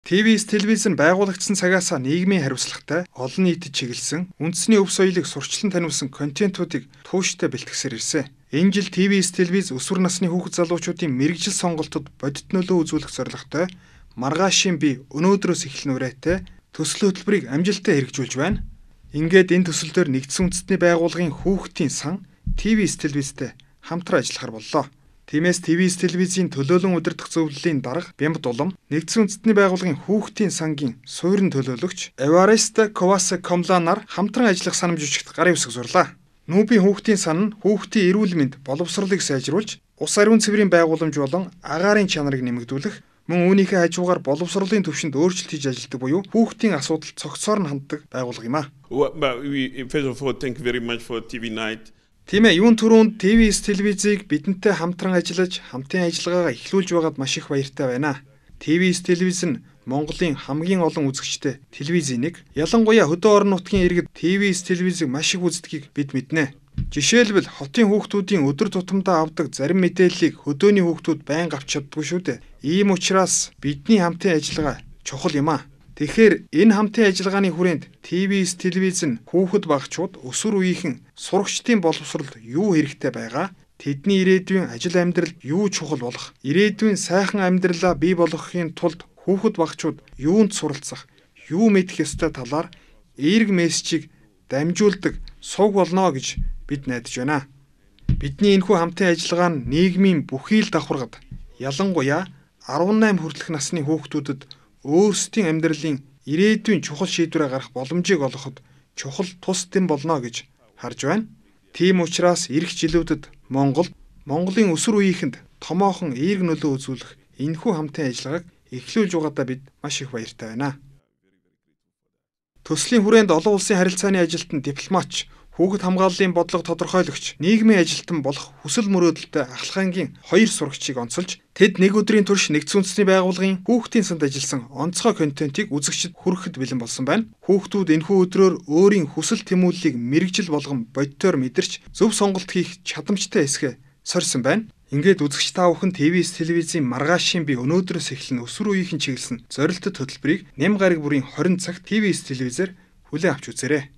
ТВ-с телевиз нь байгуулагдсан цагаас нийгмийн хариуцлагатай олон нийтэд чиглэсэн үндэсний өв соёлыг сурчлан таниулсан контентуудыг тууштай бэлтгэсээр ирсэн. Энэ жил ТВ-с телевиз өсвөр насны хүүхэд залуучуудын мэрэгжил сонголтод бодит нөлөө үзүүлэх зорилготой маргаашийн бие өнөөдрөөс эхлэн үрээтэй төсөл хөтөлбөрийг амжилттай хэрэгжүүлж байна. Ингээд энэ төсөл дээр нэгдсэн үндэсний байгууллагын хүүхдийн сан ТВ-с телевизтэй хамтран ажиллахар боллоо. Тиймээс ТВ-с телевизийн төлөөлөн удирдах зөвлөлийн дарга Бямб Дулам нэгдсэн үндэстний байгууллагын хүүхдийн сангийн суурин төлөөлөгч Эвариста Коваса Комланаар хамтран ажиллах санамж өчгт гарын үсэг зурлаа. Нүүбийн хүүхдийн сан нь хүүхдийн эрүүл мэнд боловсролыг сайжруулж, ус ариун цэврийн байгууламж болон агаарын чанарыг нэмэгдүүлэх, мөн үүнийхээ хажуугаар боловсролын түвшинд өөрчлөлт хийж ажилладаг буюу хүүхдийн асуудал цогцоор нь ханддаг байгууллага юм а. First of all, thank you very much for TV Night. Тийм ээ, юун түрүүнд ТВ-с телевизийг бидэнтэй хамтран ажиллаж, хамтын ажиллагаагаа эхлүүлж байгаад маш их баяртай байна. ТВ-с телевиз нь Монголын хамгийн олон үзэгчтэй телевизийн нэг. Ялангуяа хөдөө орон нутгийн иргэд ТВ-с телевизийг маш их үздгийг бид мэднэ. Жишээлбэл хотын хүүхдүүдийн өдөр тутамдаа авдаг зарим мэдээллийг хөдөөний хүүхдүүд байнга авч чаддгүй шүү дээ. Ийм учраас бидний хамтын ажиллагаа чухал юм а. Тэгэхээр энэ хамтын ажиллагааны хүрээнд ТВ-с телевиз нь хүүхэд багчууд өсвөр үеийнхэн сурагчдын боловсролд юу хэрэгтэй байгаа, тэдний ирээдүйн ажил амьдралд юу чухал болох, ирээдүйн сайхан амьдралаа бий болгохын тулд хүүхэд багчууд юунд суралцах, юу мэдэх ёстой талаар эерэг мессежийг дамжуулдаг сувг болно гэж бид найдаж байна. Бидний энэхүү хамтын ажиллагаа нь нийгмийн бүхий л давхаргад, ялангуяа 18 хүртэлх насны хүүхдүүдэд өөрсдийн амьдралын ирээдүйн чухал шийдвэрээ гаргах боломжийг олгоход чухал тус дэм болно гэж харж байна. Тийм учраас ирэх жилүүдэд Монголын өсвөр үеийнхэнд томоохон эерэг нөлөө үзүүлэх энэхүү хамтын ажиллагааг эхлүүлж байгаадаа бид маш их баяртай байна. Төслийн хүрээнд олон улсын харилцааны ажилтан дипломатч, хүүхэд хамгааллын бодлого тодорхойлогч, нийгмийн ажилтан болох хүсэл мөрөөдөлтэй ахлахангийн 2 сурагчийг онцолж, тэд нэг өдрийн турш нэгдсэн үндэсний байгууллагын хүүхдийн санд ажилласан онцгой контентийг үзэгчид хүрэхэд бэлэн болсон байна. Хүүхдүүд энэхүү өдрөөр өөрийн хүсэл тэмүүллийг мэрэгжил болгон бодитоор мэдэрч зөв сонголт хийх чадамжтай эсгээ сорьсон байна. Ингээд үзэгч та бүхэн ТВ-с телевизийн маргаашийн бие өнөөдрөөс эхлэн өсвөр үеийнхэн чиглэсэн зорилттой хөтөлбөрийг Ням гараг бүрийн 20 цагт ТВ-с телевизээр хүлээн авч үзээрэй.